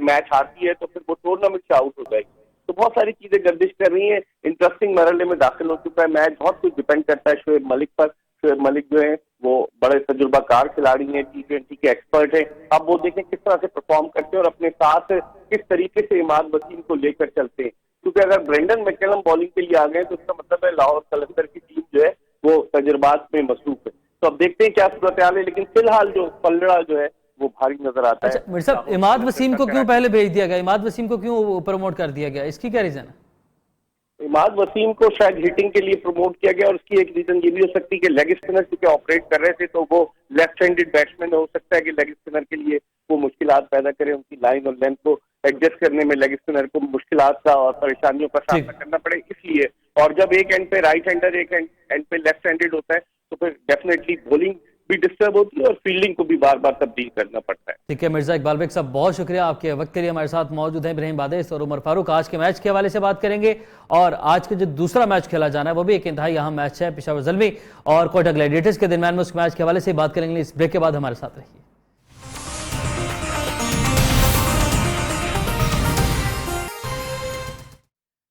मैच हारती है तो फिर वो टूर्नामेंट से आउट हो जाएगी। तो बहुत सारी चीजें गर्दिश कर रही हैं, इंटरेस्टिंग मरहले में दाखिल हो चुका है मैच, बहुत कुछ डिपेंड करता है शोएब मलिक पर। शोएब मलिक जो है वो बड़े तजुर्बाकार खिलाड़ी हैं, T20 के एक्सपर्ट हैं। अब वो देखें किस तरह से परफॉर्म करते हैं और अपने साथ किस तरीके से इमाद वसीम को लेकर चलते हैं, क्योंकि अगर ब्रेंडन मैकलम बॉलिंग के लिए आ गए तो इसका मतलब है लाहौर कलंदर की टीम जो है वो तजुर्बात में मसरूफ है। तो अब देखते हैं क्या सूरत हाल है, लेकिन फिलहाल जो पलड़ा जो है वो भारी नजर आता अच्छा है। मिर्जा साहब, इमाद वसीम को क्यों पहले भेज दिया गया? इमाद वसीम को क्यों प्रमोट कर दिया गया? इसकी क्या रीजन है? इमाद वसीम को शायद हिटिंग के लिए प्रमोट किया गया, और उसकी एक रीजन ये भी हो सकती है कि लेग स्पिनर चूंकि ऑपरेट कर रहे थे, तो वो लेफ्ट हैंडेड बैट्समैन हो सकता है कि लेग स्पिनर के लिए वो मुश्किलात पैदा करे, उनकी लाइन और लेंथ को एडजस्ट करने में लेग स्पिनर को मुश्किलात का और परेशानियों का सामना करना पड़े, इसलिए। और जब एक एंड पे राइट हैंडर, एक एंड पे लेफ्ट हैंडेड होता है, तो फिर डेफिनेटली बॉलिंग भी डिस्टर्ब होती है और फील्डिंग को भी बार बार तब्दील करना पड़ता है। ठीक है मिर्जा इकबाल बेग साहब, बहुत शुक्रिया आपके वक्त के लिए। हमारे साथ मौजूद हैं इब्राहिम बादेस और उमर फारूक। आज के मैच के हवाले से बात करेंगे, और आज का जो दूसरा मैच खेला जाना है वो भी एक इंतहाई अहम मैच है, पेशावर ज़ल्मी और कोयटा ग्लैडिएटर्स के दरमियान में। उस मैच के हवाले से बात करेंगे। इस ब्रेक के बाद हमारे साथ रहिए।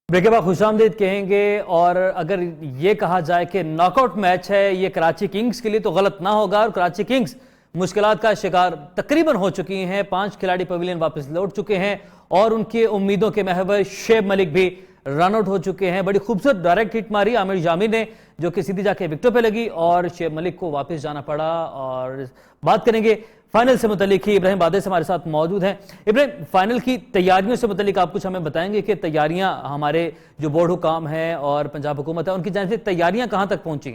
ब्रेक के बाद खुशामदीद कहेंगे, और अगर ये कहा जाए कि नॉकआउट मैच है ये कराची किंग्स के लिए, तो गलत ना होगा। और कराची किंग्स मुश्किलात का शिकार तकरीबन हो चुकी हैं। 5 खिलाड़ी पवेलियन वापस लौट चुके हैं, और उनके उम्मीदों के महवर शेब मलिक भी रन आउट हो चुके हैं। बड़ी खूबसूरत डायरेक्ट हिट मारी आमिर जामिर ने, जो कि सीधी जाके विकेटों पे लगी, और शेब मलिक को वापस जाना पड़ा। और बात करेंगे फाइनल से मुतल्लिक ही। इब्राहिम बादेस हमारे साथ मौजूद हैं। इब्राहिम, फाइनल की तैयारियों से मुतल्लिक आप कुछ हमें बताएंगे कि तैयारियां, हमारे जो बोर्ड हुकाम है और पंजाब हुकूमत है, उनकी जानिब से तैयारियां कहां तक पहुंची?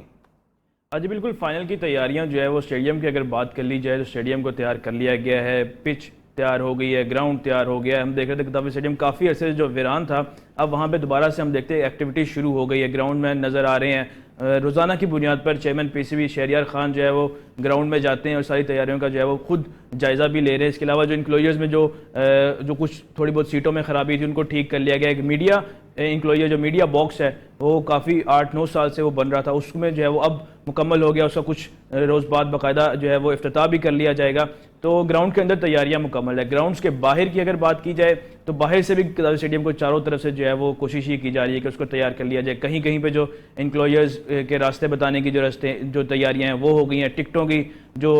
जी बिल्कुल, फाइनल की तैयारियां जो है वो स्टेडियम की अगर बात कर ली जाए तो स्टेडियम को तैयार कर लिया गया है, पिच तैयार हो गई है, ग्राउंड तैयार हो गया है। हम देख रहे थे किताबी स्टेडियम काफ़ी अर्से से जो वीरान था, अब वहाँ पे दोबारा से हम देखते हैं एक्टिविटी शुरू हो गई है। ग्राउंड में नज़र आ रहे हैं, रोज़ाना की बुनियाद पर चेयरमैन पीसीबी शहरियार खान जो है वो ग्राउंड में जाते हैं और सारी तैयारियों का जो है वो खुद जायज़ा भी ले रहे हैं। इसके अलावा जो इंक्लोजर्स में जो कुछ थोड़ी बहुत सीटों में ख़राबी थी उनको ठीक कर लिया गया। एक मीडिया इंक्लोजर, जो मीडिया बॉक्स है, वो काफ़ी 8-9 साल से वो बन रहा था, उसमें जो है वो अब मुकम्मल हो गया। उसका कुछ रोज़ बाद बाकायदा जो है वो इफ्तिताह भी कर लिया जाएगा। तो ग्राउंड के अंदर तैयारियां मुकम्मल है। ग्राउंड्स के बाहर की अगर बात की जाए तो बाहर से भी किताबी स्टेडियम को चारों तरफ से जो है वो कोशिश ही की जा रही है कि उसको तैयार कर लिया जाए। कहीं कहीं पे जो इंक्लोजर्स के रास्ते बताने की जो तैयारियां हैं वो हो गई हैं। टिकटों की जो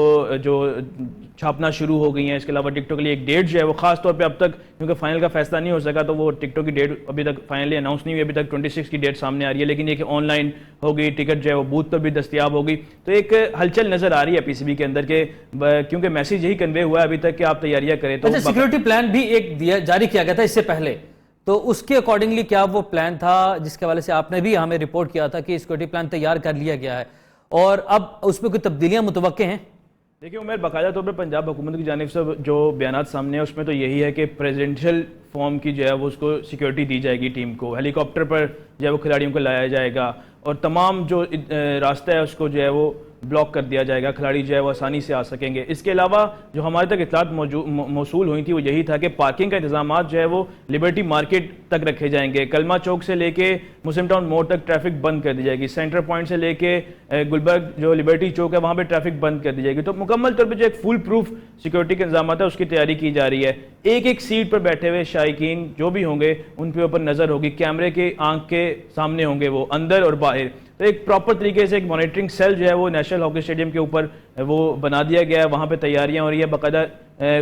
छापना शुरू हो गई हैं। इसके अलावा टिकटों के लिए एक डेट जो है वो खास तौर पे अब तक, क्योंकि फाइनल का फैसला नहीं हो सका, तो वो टिकटों की डेट अभी तक फाइनली अनाउंस नहीं हुई। अभी तक 26 की डेट सामने आ रही है, लेकिन ये कि ऑनलाइन हो गई, टिकट जो है वो बूथ पर भी दस्तियाब हो गई। तो एक हलचल नजर आ रही है पीसीबी के अंदर के, क्योंकि मैसेज यही कन्वे हुआ है अभी तक कि आप तैयारियां करें। तो अच्छा, सिक्योरिटी प्लान भी एक जारी किया गया था इससे पहले, तो उसके अकॉर्डिंगली क्या वो प्लान था जिसके हवाले से आपने भी हमें रिपोर्ट किया था कि सिक्योरिटी प्लान तैयार कर लिया गया है, और अब उसमें कोई तब्दीलियां मुतवक्के हैं? देखिए उमर, बाकायदा तौर पर पंजाब हुकूमत की जानिब से जो बयान सामने है उसमें तो यही है कि प्रेसिडेंशियल फॉर्म की जो है वो उसको सिक्योरिटी दी जाएगी टीम को। हेलीकॉप्टर पर जो है वो खिलाड़ियों को लाया जाएगा, और तमाम जो रास्ता है उसको जो है वो ब्लॉक कर दिया जाएगा, खिलाड़ी जो है वो आसानी से आ सकेंगे। इसके अलावा जो हमारे तक इतलात मौसूल हुई थी वो यही था कि पार्किंग का इंतजाम जो है वो लिबर्टी मार्केट तक रखे जाएंगे। कलमा चौक से लेके मुस्लिम टाउन मोड़ तक ट्रैफिक बंद कर दी जाएगी। सेंटर पॉइंट से लेके गुलबर्ग जो लिबर्टी चौक है वहाँ पर ट्रैफिक बंद कर दी जाएगी। तो मुकम्मल तौर पर जो एक फुल प्रूफ सिक्योरिटी के इंतजाम है उसकी तैयारी की जा रही है। एक एक सीट पर बैठे हुए शायकीन जो भी होंगे उन पे ऊपर नजर होगी, कैमरे के आंख के सामने होंगे वो, अंदर और बाहर। तो एक प्रॉपर तरीके से एक मॉनिटरिंग सेल जो है वो नेशनल हॉकी स्टेडियम के ऊपर वो बना दिया गया है। वहाँ पे तैयारियां हो रही है, बाकायदा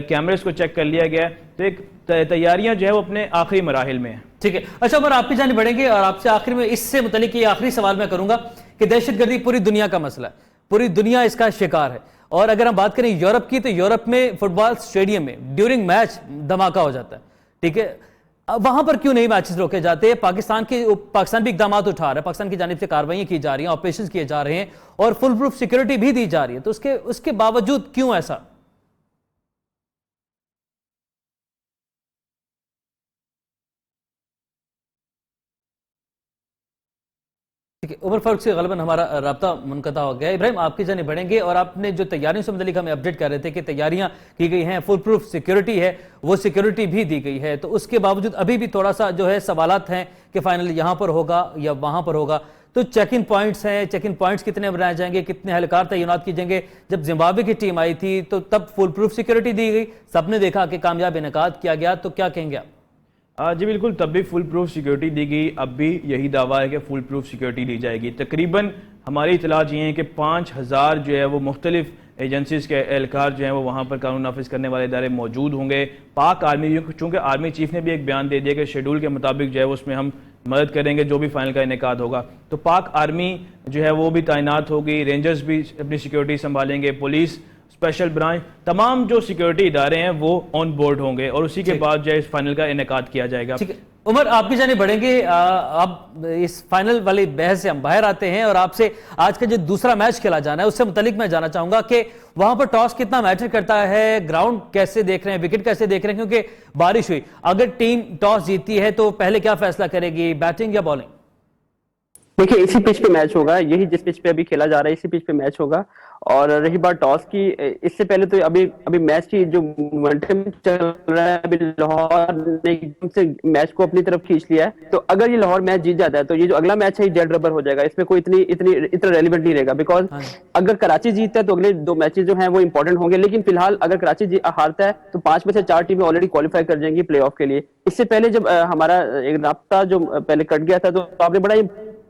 कैमरेस को चेक कर लिया गया है। तो एक तैयारियां जो है वो अपने आखिरी मराहिल में है। ठीक है, अच्छा उमर, आपकी जाने बढ़ेंगे और आपसे आखिर में इससे मुतल्लिक ये आखिरी सवाल मैं करूंगा कि दहशतगर्दी पूरी दुनिया का मसला है, पूरी दुनिया इसका शिकार है। और अगर हम बात करें यूरोप की, तो यूरोप में फुटबॉल स्टेडियम में ड्यूरिंग मैच धमाका हो जाता है। ठीक है, वहां पर क्यों नहीं मैचेस रोके जाते? पाकिस्तान भी इकदाम उठा रहा है, पाकिस्तान की जानिब से कार्रवाई की जा रही हैं, ऑपरेशन किए जा रहे हैं, और फुल प्रूफ सिक्योरिटी भी दी जा रही है, तो उसके बावजूद क्यों ऐसा? ठीक है, उमर फारूक से गलबन हमारा राब्ता मुनक़ता हो गया। इब्राहिम, आपकी जाने बढ़ेंगे, और आपने जो तैयारियों से मुतल्लिक हमें अपडेट कर रहे थे कि तैयारियां की गई हैं, फुल प्रूफ सिक्योरिटी है, वो सिक्योरिटी भी दी गई है, तो उसके बावजूद अभी भी थोड़ा सा जो है सवालात हैं कि फाइनल यहाँ पर होगा या वहाँ पर होगा। तो चेक इन पॉइंट्स हैं, चेक इन पॉइंट्स कितने बनाए जाएंगे, कितने एहलकार तैनात किए जाएंगे? जब जिम्बाब्वे की टीम आई थी तो तब फुल प्रूफ सिक्योरिटी दी गई, सबने देखा कि कामयाब इनेकाद किया गया, तो क्या कहेंगे आप? जी बिल्कुल, तब भी फुल प्रूफ सिक्योरिटी दी गई, अब भी यही दावा है कि फुल प्रूफ सिक्योरिटी दी जाएगी। तकरीबन हमारी इतलात ये हैं कि 5000 जो है वो मुख्तलिफ एजेंसीज के एहलकार जो हैं वो वहाँ पर कानून नाफिज करने वाले इदारे मौजूद होंगे। पाक आर्मी, चूँकि आर्मी चीफ ने भी एक बयान दे दिया कि शेड्यूल के मुताबिक जो है उसमें हम मदद करेंगे जो भी फाइनल का इनेकाद होगा। तो पाक आर्मी जो है वो भी तैनात होगी, रेंजर्स भी अपनी सिक्योरिटी संभालेंगे, पुलिस, स्पेशल ब्रांच, तमाम जो सिक्योरिटी इदारे हैं वो ऑन बोर्ड होंगे और उसी के बाद जो है इस फाइनल का इनेकाद किया जाएगा। ठीक है उमर, आपकी जानिब बढ़ेंगे। अब इस फाइनल वाली बहस से हम बाहर आते हैं और आपसे आज का जो दूसरा मैच खेला जाना है उससे मुतालिक मैं जानना चाहूंगा कि वहां पर टॉस कितना मैटर करता है, ग्राउंड कैसे देख रहे हैं, विकेट कैसे देख रहे हैं, क्योंकि बारिश हुई, अगर टीम टॉस जीतती है तो पहले क्या फैसला करेगी, बैटिंग या बॉलिंग? देखिए इसी पिच पे मैच होगा, यही जिस पिच पे अभी खेला जा रहा है इसी पिच पे मैच होगा। और रही बात टॉस की, इससे पहले तो अभी मैच की जो मोमेंटम चल रहा है, अभी लाहौर ने एकदम से मैच को अपनी तरफ खींच लिया है। तो अगर ये लाहौर मैच जीत जाता है तो ये जो अगला मैच है ये डेड रबर हो जाएगा, इसमें कोई इतना रेलिवेंट नहीं रहेगा। बिकॉज अगर कराची जीतता है तो अगले 2 मैचेस जो हैं वो इंपॉर्टेंट होंगे, लेकिन फिलहाल अगर कराची हारता है तो 5 में से 4 टीमें ऑलरेडी क्वालिफाई कर जाएंगी प्ले ऑफ के लिए। इससे पहले जब हमारा एक राब्ता जो पहले कट गया था तो आपने बड़ा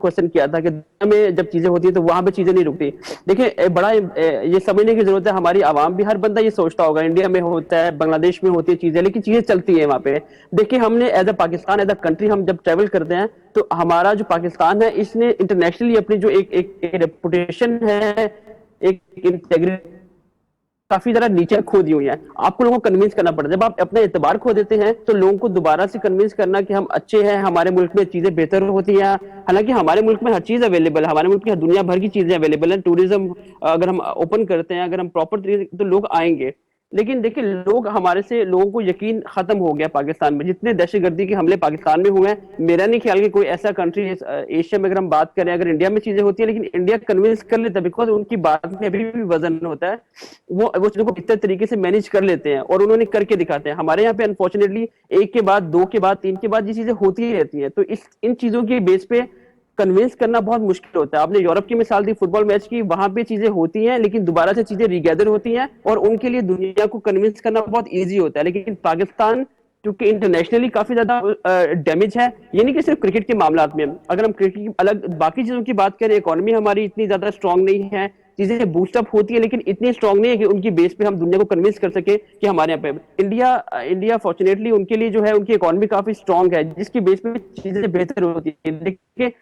क्वेश्चन किया था कि दुनिया में जब चीजें होती है तो वहां पे चीजें नहीं रुकती। देखिए बड़ा ये समझने की जरूरत है, हमारी आवाम भी, हर बंदा ये सोचता होगा इंडिया में होता है, बांग्लादेश में होती है चीजें, लेकिन चीजें चलती है वहां पे। देखिए हमने as a Pakistan, as a country हम जब ट्रेवल करते हैं तो हमारा जो पाकिस्तान है इसने इंटरनेशनली अपनी जो एक रेपुटेशन है, एक इंटेग्रिटी काफी ज्यादा नीचे खो दी हुई है। आपको लोगों को कन्विंस करना पड़ता है। जब आप अपने एतबार खो देते हैं तो लोगों को दोबारा से कन्विंस करना कि हम अच्छे हैं, हमारे मुल्क में चीजें बेहतर होती हैं। हालांकि हमारे मुल्क में हर चीज अवेलेबल है, हमारे मुल्क में दुनिया भर की चीजें अवेलेबल है। टूरिज्म अगर हम ओपन करते हैं, अगर हम प्रॉपर तरीके तो लोग आएंगे। लेकिन देखिए लोगों को यकीन खत्म हो गया पाकिस्तान में। जितने दहशतगर्दी के हमले पाकिस्तान में हुए हैं, मेरा नहीं ख्याल कि कोई ऐसा कंट्री एशिया में, अगर हम बात करें, अगर इंडिया में चीजें होती है लेकिन इंडिया कन्विंस कर लेता है, बिकॉज उनकी बात में अभी भी वजन होता है, वो चीजों को बेहतर तरीके से मैनेज कर लेते हैं और उन्होंने करके दिखाते हैं। हमारे यहाँ पे अनफॉर्चुनेटली 1 के बाद 2 के बाद 3 के बाद ये चीजें होती ही रहती है। तो इन चीजों के बेस पे कन्विंस करना बहुत मुश्किल होता है। आपने यूरोप की मिसाल दी फुटबॉल मैच की, वहां पे चीजें होती हैं लेकिन दोबारा से चीजें रिगैदर होती हैं और उनके लिए दुनिया को कन्विंस करना बहुत इजी होता है। लेकिन पाकिस्तान क्योंकि इंटरनेशनली काफी ज्यादा डैमेज है, ये नहीं कि सिर्फ क्रिकेट के मामलात में, अगर हम क्रिकेट की अलग बाकी चीजों की बात करें, इकोनॉमी हमारी इतनी ज्यादा स्ट्रांग नहीं है, चीजें बूस्टअप होती है लेकिन इतनी स्ट्रांग नहीं है कि उनकी बेस पे हम दुनिया को कन्विंस कर सके कि हमारे यहाँ पे इंडिया फॉर्चुनेटली उनके लिए जो है उनकी इकोनॉमी काफी स्ट्रांग है जिसकी बेस पे चीजें बेहतर होती है। देखिए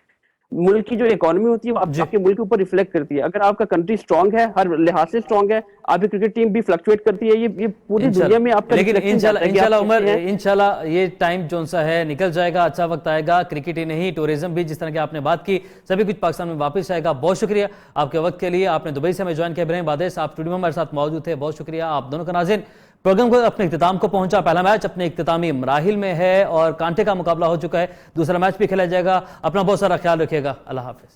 मुल्क की जो इकोनॉमी होती है वो आपके मुल्क के ऊपर रिफ्लेक्ट करती है। अगर आपका कंट्री स्ट्रांग है, हर लिहाज से स्ट्रांग है, आपकी क्रिकेट टीम भी फ्लक्चुएट करती है, ये पूरी दुनिया में आपका। लेकिन इंशाल्लाह उमर, इंशाल्लाह ये टाइम जो सा है निकल जाएगा, अच्छा वक्त आएगा। क्रिकेट ही नहीं, टूरिज्म भी, जिस तरह की आपने बात की, सभी कुछ पाकिस्तान में वापस आएगा। बहुत शुक्रिया आपके वक्त के लिए। आपने दुबई से हमें ज्वाइन किया। इब्राहिम बादेस आप स्टूडियो में हमारे साथ मौजूद थे, बहुत शुक्रिया आप दोनों का। नाज़रीन, प्रोग्राम को अपने इख्तिताम को पहुंचा। पहला मैच अपने इख्तितामी मराहिल में है और कांटे का मुकाबला हो चुका है, दूसरा मैच भी खेला जाएगा। अपना बहुत सारा ख्याल रखिएगा। अल्लाह हाफिज।